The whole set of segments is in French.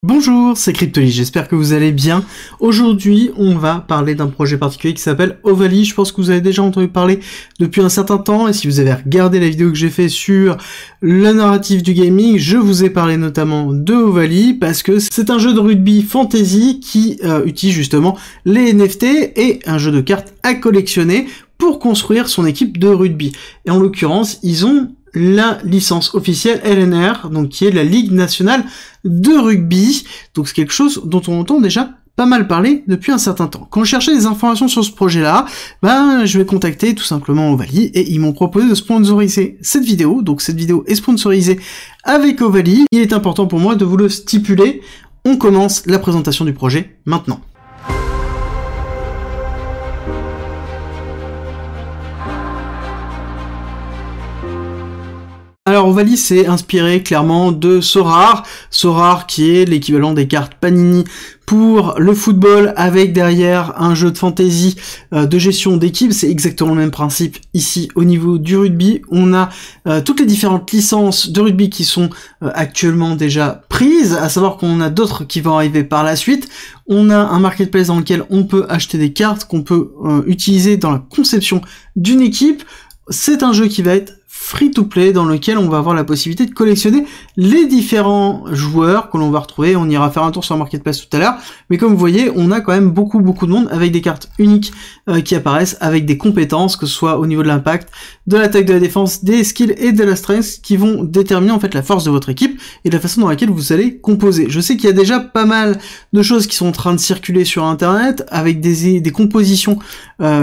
Bonjour, c'est Cryptoly, j'espère que vous allez bien. Aujourd'hui, on va parler d'un projet particulier qui s'appelle Ovaly. Je pense que vous avez déjà entendu parler depuis un certain temps, et si vous avez regardé la vidéo que j'ai fait sur le narratif du gaming, je vous ai parlé notamment de Ovaly, parce que c'est un jeu de rugby fantasy qui utilise justement les NFT et un jeu de cartes à collectionner pour construire son équipe de rugby. Et en l'occurrence, ils ont la licence officielle LNR, donc qui est la Ligue nationale de rugby, donc c'est quelque chose dont on entend déjà pas mal parler depuis un certain temps. Quand je cherchais des informations sur ce projet-là, je vais contacter tout simplement Ovaly, et ils m'ont proposé de sponsoriser cette vidéo, donc cette vidéo est sponsorisée avec Ovaly. Il est important pour moi de vous le stipuler. On commence la présentation du projet maintenant. Alors Ovaly s'est inspiré clairement de Sorare qui est l'équivalent des cartes Panini pour le football, avec derrière un jeu de fantasy de gestion d'équipe. C'est exactement le même principe ici au niveau du rugby. On a toutes les différentes licences de rugby qui sont actuellement déjà prises, à savoir qu'on a d'autres qui vont arriver par la suite. On a un marketplace dans lequel on peut acheter des cartes qu'on peut utiliser dans la conception d'une équipe. C'est un jeu qui va être free-to-play, dans lequel on va avoir la possibilité de collectionner les différents joueurs que l'on va retrouver. On ira faire un tour sur le marketplace tout à l'heure, mais comme vous voyez, on a quand même beaucoup de monde avec des cartes uniques qui apparaissent, avec des compétences, que ce soit au niveau de l'impact, de l'attaque, de la défense, des skills et de la strength, qui vont déterminer en fait la force de votre équipe et la façon dans laquelle vous allez composer. Je sais qu'il y a déjà pas mal de choses qui sont en train de circuler sur internet, avec des compositions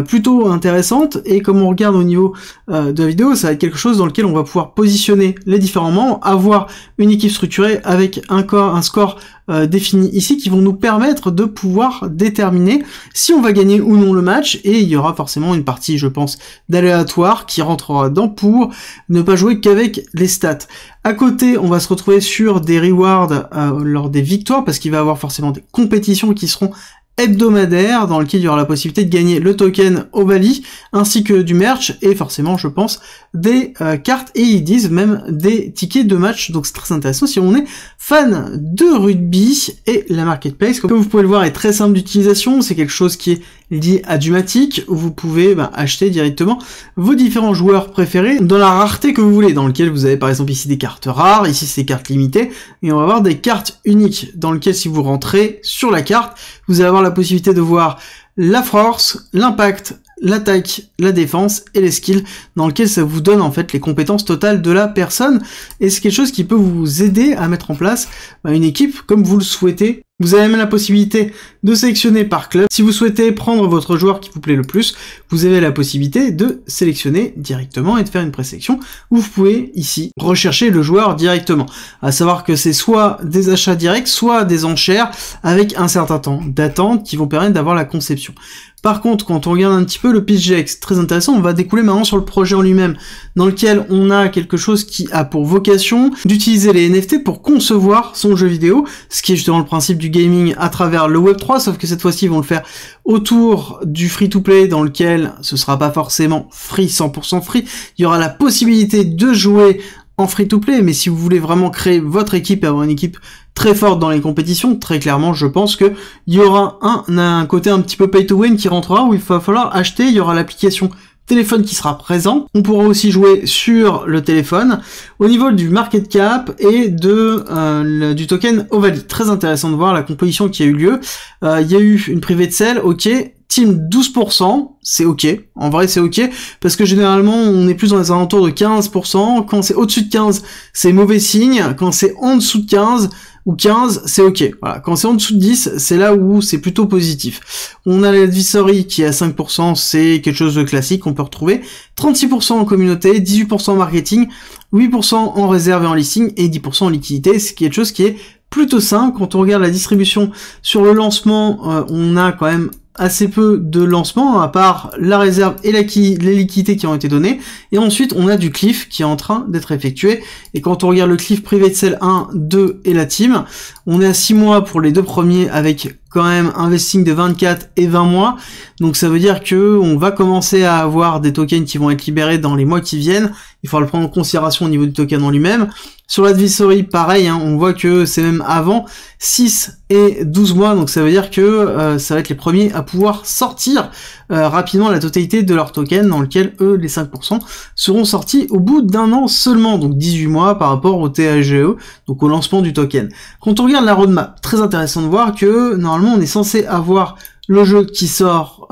plutôt intéressantes, et comme on regarde au niveau de la vidéo, ça va être quelque chose dans lequel on va pouvoir positionner les différents membres, avoir une équipe structurée avec un score défini ici, qui vont nous permettre de pouvoir déterminer si on va gagner ou non le match, et il y aura forcément une partie, je pense, d'aléatoire qui rentrera dedans pour ne pas jouer qu'avec les stats. À côté, on va se retrouver sur des rewards lors des victoires, parce qu'il va y avoir forcément des compétitions qui seront hebdomadaire, dans lequel il y aura la possibilité de gagner le token Ovaly, ainsi que du merch, et forcément, je pense, des cartes, et ils disent même des tickets de match, donc c'est très intéressant si on est fan de rugby. Et la marketplace, comme vous pouvez le voir, est très simple d'utilisation. C'est quelque chose qui est lié à du Matic, où vous pouvez acheter directement vos différents joueurs préférés dans la rareté que vous voulez, dans lequel vous avez par exemple ici des cartes rares, ici c'est des cartes limitées, et on va avoir des cartes uniques, dans lequel si vous rentrez sur la carte, vous allez avoir la possibilité de voir la force, l'impact, l'attaque, la défense et les skills, dans lequel ça vous donne en fait les compétences totales de la personne, et c'est quelque chose qui peut vous aider à mettre en place une équipe comme vous le souhaitez. Vous avez même la possibilité de sélectionner par club. Si vous souhaitez prendre votre joueur qui vous plaît le plus, vous avez la possibilité de sélectionner directement et de faire une présélection, où vous pouvez ici rechercher le joueur directement. À savoir que c'est soit des achats directs, soit des enchères avec un certain temps d'attente qui vont permettre d'avoir la conception. Par contre, quand on regarde un petit peu le pitch deck, c'est très intéressant. On va découler maintenant sur le projet en lui-même, dans lequel on a quelque chose qui a pour vocation d'utiliser les NFT pour concevoir son jeu vidéo, ce qui est justement le principe du gaming à travers le Web3, sauf que cette fois-ci ils vont le faire autour du free-to-play, dans lequel ce sera pas forcément free, 100% free. Il y aura la possibilité de jouer en free-to-play, mais si vous voulez vraiment créer votre équipe et avoir une équipe très forte dans les compétitions, très clairement, je pense que il y aura un côté un petit peu pay-to-win qui rentrera, où il va falloir acheter. Il y aura l'application téléphone qui sera présent. On pourra aussi jouer sur le téléphone. Au niveau du market cap et du token Ovaly, très intéressant de voir la composition qui a eu lieu. Il y a eu une privée de sell, ok. Team 12%, c'est ok, en vrai c'est ok, parce que généralement on est plus dans les alentours de 15%, quand c'est au-dessus de 15, c'est mauvais signe, quand c'est en dessous de 15, ou 15, c'est ok. Voilà, quand c'est en dessous de 10, c'est là où c'est plutôt positif. On a l'advisory qui est à 5%, c'est quelque chose de classique qu'on peut retrouver, 36% en communauté, 18% en marketing, 8% en réserve et en listing, et 10% en liquidité, c'est quelque chose qui est plutôt simple. Quand on regarde la distribution sur le lancement, on a quand même assez peu de lancements, à part la réserve et les liquidités qui ont été données, et ensuite on a du cliff qui est en train d'être effectué, et quand on regarde le cliff privé de sell 1, 2 et la team, on est à 6 mois pour les deux premiers, avec quand même un vesting de 24 et 20 mois, donc ça veut dire que on va commencer à avoir des tokens qui vont être libérés dans les mois qui viennent, il faudra le prendre en considération au niveau du token en lui-même. Sur l'advisory, pareil, hein, on voit que c'est même avant 6 et 12 mois, donc ça veut dire que ça va être les premiers à pouvoir sortir rapidement la totalité de leur token, dans lequel eux, les 5%, seront sortis au bout d'un an seulement, donc 18 mois par rapport au THGE, donc au lancement du token. Quand on regarde la roadmap, très intéressant de voir que normalement on est censé avoir le jeu qui sort,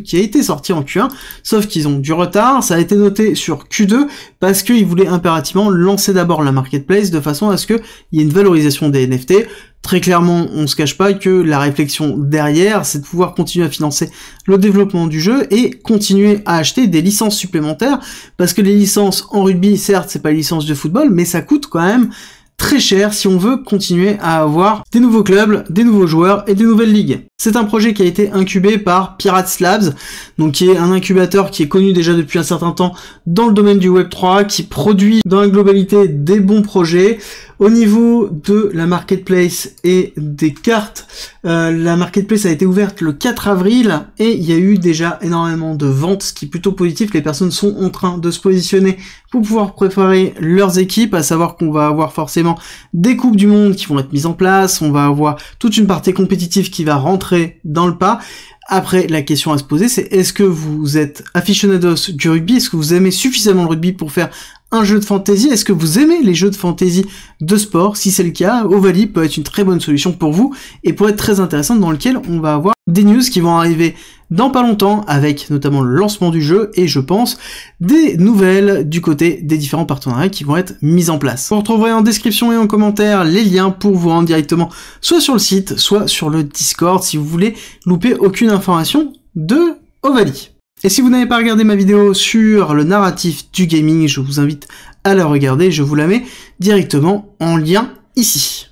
qui a été sorti en Q1, sauf qu'ils ont du retard, ça a été noté sur Q2, parce qu'ils voulaient impérativement lancer d'abord la marketplace, de façon à ce qu'il y ait une valorisation des NFT. Très clairement, on se cache pas que la réflexion derrière, c'est de pouvoir continuer à financer le développement du jeu, et continuer à acheter des licences supplémentaires, parce que les licences en rugby, certes, c'est pas les licences de football, mais ça coûte quand même très cher si on veut continuer à avoir des nouveaux clubs, des nouveaux joueurs et des nouvelles ligues. C'est un projet qui a été incubé par Pirates Labs, donc qui est un incubateur qui est connu déjà depuis un certain temps dans le domaine du Web3, qui produit dans la globalité des bons projets. Au niveau de la marketplace et des cartes, la marketplace a été ouverte le 4 avril et il y a eu déjà énormément de ventes, ce qui est plutôt positif. Les personnes sont en train de se positionner pour pouvoir préparer leurs équipes, à savoir qu'on va avoir forcément des coupes du monde qui vont être mises en place, on va avoir toute une partie compétitive qui va rentrer dans le pas. Après, la question à se poser, c'est est-ce que vous êtes aficionados du rugby? Est-ce que vous aimez suffisamment le rugby pour faire un jeu de fantasy? Est-ce que vous aimez les jeux de fantasy de sport? Si c'est le cas, Ovaly peut être une très bonne solution pour vous et pour être très intéressante, dans lequel on va avoir des news qui vont arriver dans pas longtemps, avec notamment le lancement du jeu et je pense des nouvelles du côté des différents partenariats qui vont être mis en place. Vous retrouverez en description et en commentaire les liens pour vous rendre directement soit sur le site, soit sur le Discord si vous voulez louper aucune information de Ovaly. Et si vous n'avez pas regardé ma vidéo sur le narratif du gaming, je vous invite à la regarder, je vous la mets directement en lien ici.